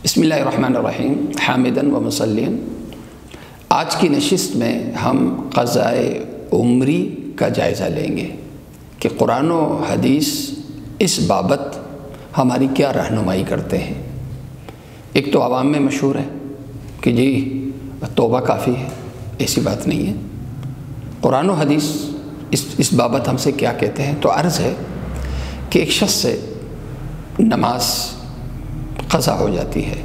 بسم اللہ الرحمن الرحیم حامدن و مصلین۔ آج کی نشست میں ہم قضائے عمری کا جائزہ لیں گے کہ قرآن و حدیث اس بابت ہماری کیا رہنمائی کرتے ہیں۔ ایک تو عوام میں مشہور ہے کہ جی توبہ کافی ہے، ایسی بات نہیں ہے۔ قرآن و حدیث اس بابت ہم سے کیا کہتے ہیں؟ تو عرض ہے کہ ایک شخص سے نماز قضا ہو جاتی ہے،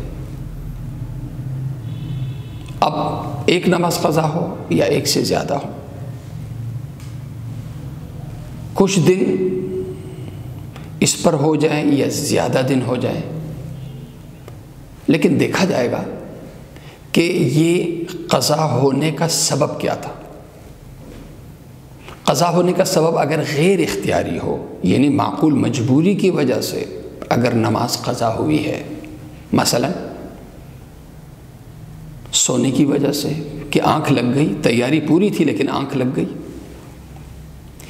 اب ایک نماز قضا ہو یا ایک سے زیادہ ہو، کچھ دن اس پر ہو جائیں یا زیادہ دن ہو جائیں، لیکن دیکھا جائے گا کہ یہ قضا ہونے کا سبب کیا تھا۔ قضا ہونے کا سبب اگر غیر اختیاری ہو، یعنی معقول مجبوری کی وجہ سے اگر نماز قضا ہوئی ہے، مثلا سونے کی وجہ سے کہ آنکھ لگ گئی، تیاری پوری تھی لیکن آنکھ لگ گئی،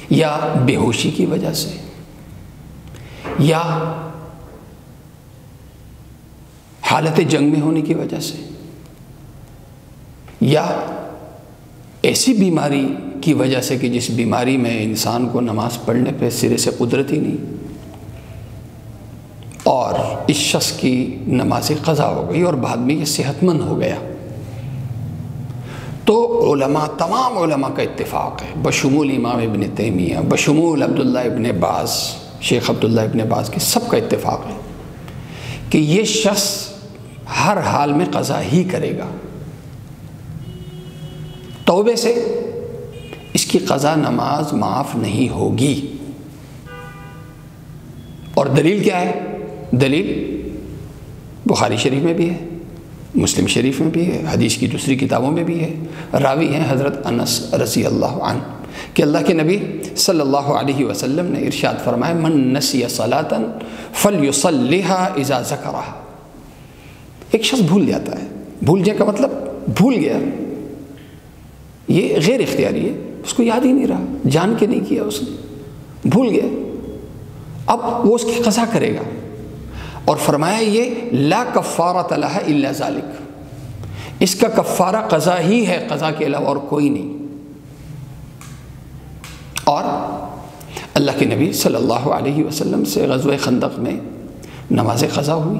یا بے ہوشی کی وجہ سے، یا حالت جنگ میں ہونے کی وجہ سے، یا ایسی بیماری کی وجہ سے کہ جس بیماری میں انسان کو نماز پڑھنے پہ سرے سے قدرت ہی نہیں، اور اس شخص کی نماز قضا ہو گئی اور بعد میں یہ صحت مند ہو گیا، تو علماء، تمام علماء کا اتفاق ہے، بشمول امام ابن تیمیہ، بشمول عبداللہ ابن باز، شیخ عبداللہ ابن باز کے سب کا اتفاق ہے کہ یہ شخص ہر حال میں قضا ہی کرے گا۔ توبے سے اس کی قضا نماز معاف نہیں ہوگی۔ اور دلیل کیا ہے؟ دلیل بخاری شریف میں بھی ہے، مسلم شریف میں بھی ہے، حدیث کی دوسری کتابوں میں بھی ہے۔ راوی ہیں حضرت انس رضی اللہ عنہ کہ اللہ کے نبی صلی اللہ علیہ وسلم نے ارشاد فرمایا، من نسی صلاۃ فلیصلیھا اذا ذکرھا۔ ایک شخص بھول جاتا ہے، بھول جانے کا مطلب بھول گیا، یہ غیر اختیاری ہے، اس کو یاد ہی نہیں رہا، جان کے نہیں کیا، اس نے بھول گیا، اب وہ اس کی قضا کرے گا، اور فرمایا یہ لا کفارۃ لہا الا ذالک، اس کا کفارہ قضا ہی ہے، قضا کے علاوہ اور کوئی نہیں۔ اور اللہ کے نبی صلی اللہ علیہ وسلم سے غزوہ خندق میں نماز قضا ہوئی،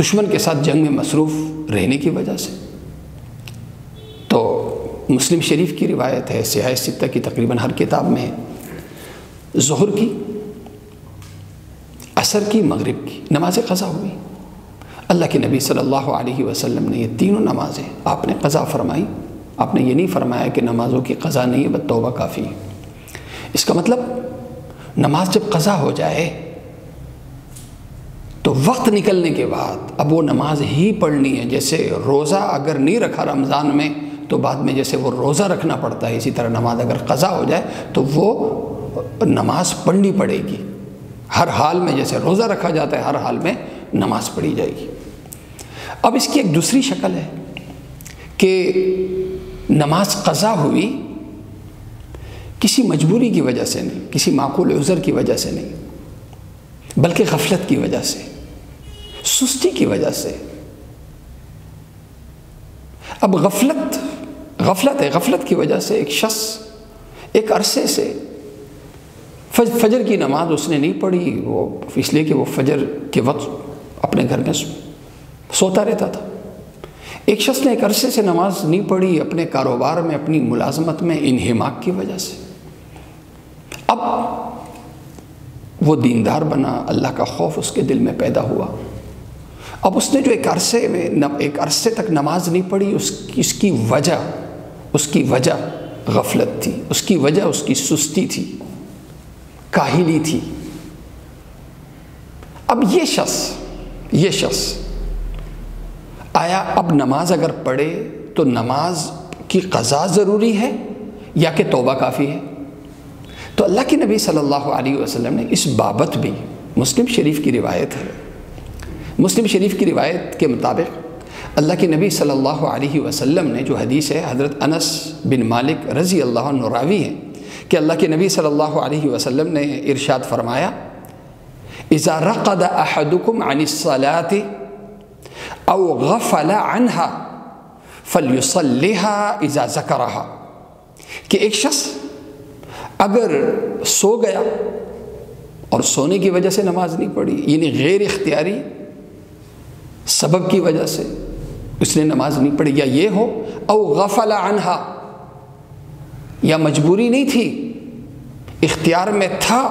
دشمن کے ساتھ جنگ میں مصروف رہنے کی وجہ سے۔ تو مسلم شریف کی روایت ہے، سیاہ ستہ کی تقریباً ہر کتاب میں ہے، ظہر کی، عصر کی، مغرب کی نماز قضا ہوئی۔ اللہ کے نبی صلی اللہ علیہ وسلم نے یہ تینوں نمازیں آپ نے قضا فرمائی۔ آپ نے یہ نہیں فرمایا کہ نمازوں کی قضا نہیں ہے، بس توبہ کافی ہے۔ اس کا مطلب نماز جب قضا ہو جائے تو وقت نکلنے کے بعد اب وہ نماز ہی پڑھنی ہے۔ جیسے روزہ اگر نہیں رکھا رمضان میں تو بعد میں جیسے وہ روزہ رکھنا پڑتا ہے، اسی طرح نماز اگر قضا ہو جائے تو وہ نماز پڑھنی پڑے گی۔ ہر حال میں جیسے روزہ رکھا جاتا ہے، ہر حال میں نماز پڑھی جائے گی۔ اب اس کی ایک دوسری شکل ہے کہ نماز قضا ہوئی کسی مجبوری کی وجہ سے نہیں، کسی معقول عذر کی وجہ سے نہیں، بلکہ غفلت کی وجہ سے، سستی کی وجہ سے۔ اب غفلت ہے، غفلت کی وجہ سے ایک شخص ایک عرصے سے فجر کی نماز اس نے نہیں پڑھی، وہ اس لیے کہ وہ فجر کے وقت اپنے گھر میں سوتا رہتا تھا۔ ایک شخص نے ایک عرصے سے نماز نہیں پڑھی اپنے کاروبار میں، اپنی ملازمت میں انہماک کی وجہ سے۔ اب وہ دیندار بنا، اللہ کا خوف اس کے دل میں پیدا ہوا۔ اب اس نے جو ایک عرصے تک نماز نہیں پڑھی، اس کی وجہ غفلت تھی، اس کی وجہ اس کی سستی تھی، کاہلی تھی۔ اب یہ شخص آیا اب نماز اگر پڑھے تو نماز کی قضا ضروری ہے یا کہ توبہ کافی ہے؟ تو اللہ کے نبی صلی اللہ علیہ وسلم نے اس بابت بھی، مسلم شریف کی روایت ہے، مسلم شریف کی روایت کے مطابق اللہ کے نبی صلی اللہ علیہ وسلم نے، جو حدیث ہے حضرت انس بن مالک رضی اللہ عنہ راوی ہیں کہ اللہ کے نبی صلی اللہ علیہ وسلم نے ارشاد فرمایا، اذا رقد احدکم عن الصلاة او غفل عنها فلیصلیها اذا ذکرها، کہ ایک شخص اگر سو گیا اور سونے کی وجہ سے نماز نہیں پڑھی، یعنی غیر اختیاری سبب کی وجہ سے اس نے نماز نہیں پڑھی، یا یہ ہو او غفل عنها، یا مجبوری نہیں تھی، اختیار میں تھا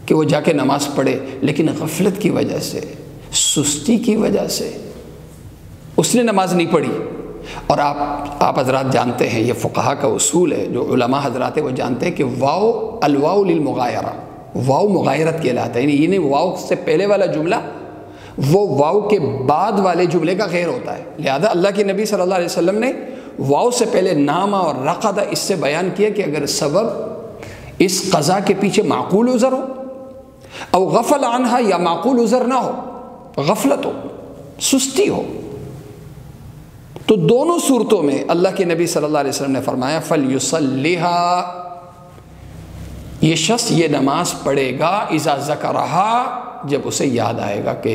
کہ وہ جا کے نماز پڑھے، لیکن غفلت کی وجہ سے، سستی کی وجہ سے اس نے نماز نہیں پڑھی۔ اور آپ حضرات جانتے ہیں، یہ فقہا کا اصول ہے، جو علماء حضرات ہیں وہ جانتے ہیں کہ واو الواو للمغایرہ، واو مغایرت کہلاتا ہے، یعنی واو سے پہلے والا جملہ وہ واو کے بعد والے جملے کا غیر ہوتا ہے۔ لہذا اللہ کے نبی صلی اللہ علیہ وسلم نے واو سے پہلے نامہ اور رقد اس سے بیان کیا کہ اگر سبب اس قضا کے پیچھے معقول عذر ہو، او غفل عنہا، یا معقول عذر نہ ہو، غفلت ہو، سستی ہو، تو دونوں صورتوں میں اللہ کے نبی صلی اللہ علیہ وسلم نے فرمایا فَلْيُصَلِّهَا، یہ شخص یہ نماز پڑھے گا اذا ذکرہا، جب اسے یاد آئے گا کہ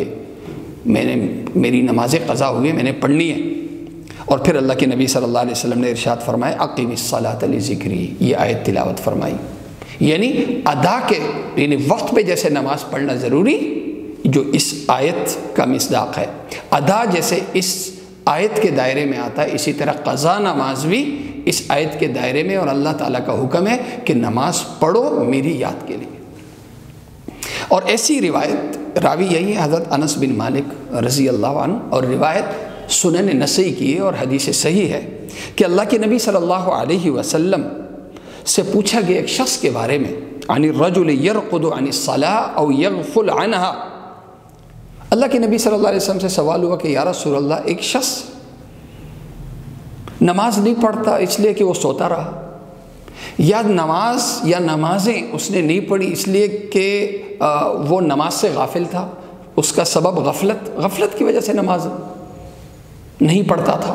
میری نماز قضا ہوئی، میں نے پڑھنی ہے۔ اور پھر اللہ کے نبی صلی اللہ علیہ وسلم نے ارشاد فرمایا اقیم الصلاۃ لذکری، یہ آیت تلاوت فرمائی، یعنی ادا کے، یعنی وقت پہ جیسے نماز پڑھنا ضروری جو اس آیت کا مصداق ہے، ادا جیسے اس آیت کے دائرے میں آتا ہے، اسی طرح قضا نماز بھی اس آیت کے دائرے میں، اور اللہ تعالیٰ کا حکم ہے کہ نماز پڑھو میری یاد کے لیے۔ اور ایسی روایت راوی یہی ہے حضرت انس بن مالک رضی اللہ عنہ، اور روایت سنن نسائی کی ہے اور حدیث صحیح ہے کہ اللہ کے نبی صلی اللہ علیہ وسلم سے پوچھا گیا ایک شخص کے بارے میں، عن الرجل يرقد عن الصلاة او يغفل عنها، اللہ کے نبی صلی اللہ علیہ وسلم سے سوال ہوا کہ یا رسول اللہ، ایک شخص نماز نہیں پڑھتا اس لیے کہ وہ سوتا رہا، یا نمازیں اس نے نہیں پڑھی اس لیے کہ وہ نماز سے غافل تھا، اس کا سبب غفلت کی وجہ سے نماز نہیں پڑھتا تھا،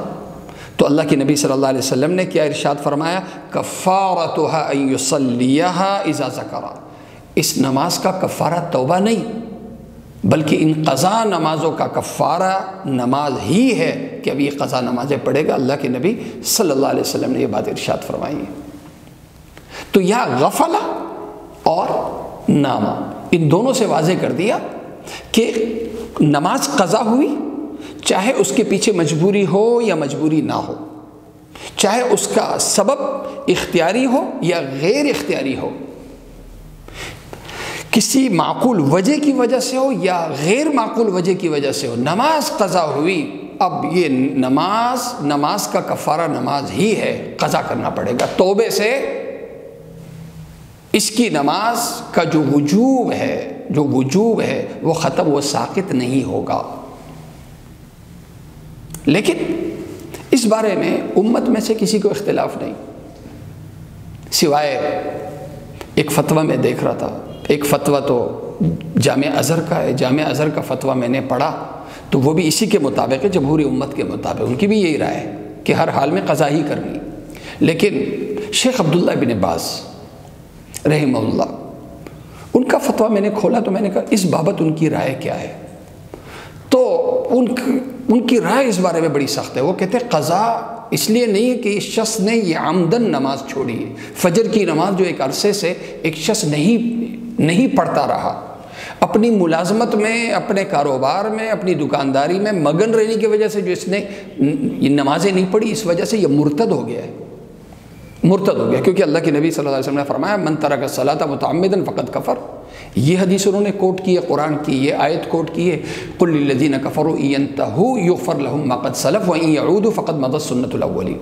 تو اللہ کے نبی صلی اللہ علیہ وسلم نے کیا ارشاد فرمایا، کفارتها ان یصلیها اذا ذکر، اس نماز کا کفارہ توبہ نہیں بلکہ ان قضا نمازوں کا کفارہ نماز ہی ہے کہ اب یہ قضا نمازیں پڑھے گا۔ اللہ کے نبی صلی اللہ علیہ وسلم نے یہ بات ارشاد فرمائی ہے۔ تو یہاں غفلہ اور نامہ ان دونوں سے واضح کر دیا کہ نماز قضا ہوئی، چاہے اس کے پیچھے مجبوری ہو یا مجبوری نہ ہو، چاہے اس کا سبب اختیاری ہو یا غیر اختیاری ہو، کسی معقول وجہ کی وجہ سے ہو یا غیر معقول وجہ کی وجہ سے ہو، نماز قضا ہوئی، اب یہ نماز کا کفارہ نماز ہی ہے، قضا کرنا پڑے گا، توبے سے اس کی نماز کا جو وجوب ہے وہ ختم، وہ ساقط نہیں ہوگا۔ لیکن اس بارے میں امت میں سے کسی کو اختلاف نہیں، سوائے ایک فتویٰ میں دیکھ رہا تھا، ایک فتویٰ تو جامعہ ازہر کا ہے، جامعہ ازہر کا فتویٰ میں نے پڑھا تو وہ بھی اسی کے مطابق ہے، جمہوری امت کے مطابق، ان کی بھی یہی رائے ہے کہ ہر حال میں قضا ہی کرنی۔ لیکن شیخ عبداللہ بن باز رحمہ اللہ، ان کا فتویٰ میں نے کھولا تو میں نے کہا اس بابت ان کی رائے کیا ہے، تو ان کی رائے اس بارے میں بڑی سخت ہے۔ وہ کہتے ہیں قضا اس لیے نہیں ہے کہ اس شخص نے یہ عمدن نماز چھوڑی ہے، فجر کی نماز جو ایک عرصے سے ایک شخص نہیں پڑھتا رہا، اپنی ملازمت میں، اپنے کاروبار میں، اپنی دکانداری میں مگن رہنے کی وجہ سے جو اس نے یہ نمازیں نہیں پڑھی، اس وجہ سے یہ مرتد ہو گیا ہے، کیونکہ اللہ کے نبی صلی اللہ علیہ وسلم نے فرمایا من ترک الصلاۃ متعمدا فقد کفر، یہ حدیث انہوں نے کوٹ کی ہے، قرآن کی یہ آیت کوٹ کی ہے، قل للذین کفروا ان ینتہوا یغفر لهم ما قد سلف وان یعودوا فقد مضت سنت الاولین۔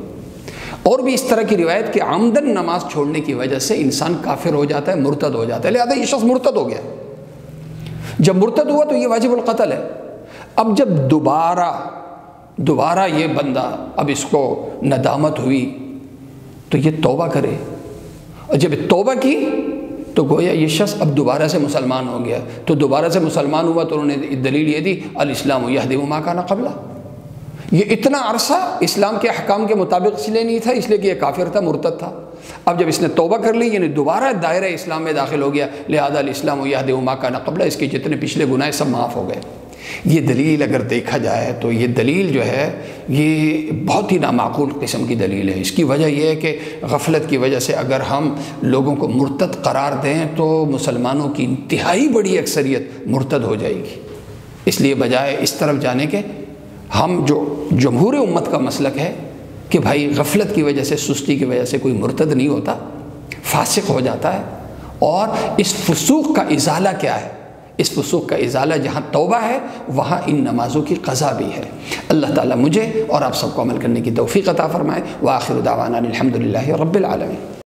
اور بھی اس طرح کی روایت کہ عمدن نماز چھوڑنے کی وجہ سے انسان کافر ہو جاتا ہے، مرتد ہو جاتا ہے، لہذا یہ شخص مرتد ہو گیا، جب مرتد ہوا تو یہ واجب القتل ہے۔ اب جب دوبارہ یہ بندہ، اب اس کو ندامت ہوئی تو یہ توبہ کرے، اور جب توبہ کی تو گویا یہ شخص اب دوبارہ سے مسلمان ہو گیا، تو دوبارہ سے مسلمان ہوا تو انہوں نے دلیل یہ دی الاسلام یہدم ما کان قبلہ، یہ اتنا عرصہ اسلام کے احکام کے مطابق اس لیے نہیں تھا اس لیے کہ یہ کافر تھا، مرتد تھا، اب جب اس نے توبہ کر لی یعنی دوبارہ دائرہ اسلام میں داخل ہو گیا، لہذا الاسلام یہدی ما کان قبلہ، اس کے جتنے پچھلے گناہ سب معاف ہو گئے۔ یہ دلیل اگر دیکھا جائے تو یہ دلیل جو ہے یہ بہت ہی نامعقول قسم کی دلیل ہے۔ اس کی وجہ یہ ہے کہ غفلت کی وجہ سے اگر ہم لوگوں کو مرتد قرار دیں تو مسلمانوں کی انتہائی بڑی اکثریت مرتد ہو جائے گی۔ اس لیے بجائے اس طرف جانے کے ہم جو جمہور امت کا مسلک ہے کہ بھائی غفلت کی وجہ سے، سستی کی وجہ سے کوئی مرتد نہیں ہوتا، فاسق ہو جاتا ہے، اور اس فسوق کا ازالہ کیا ہے؟ اس فسوق کا ازالہ جہاں توبہ ہے وہاں ان نمازوں کی قضا بھی ہے۔ اللہ تعالیٰ مجھے اور آپ سب کو عمل کرنے کی توفیق عطا فرمائے۔ وآخر دعوانا الحمدللہ رب العالمین۔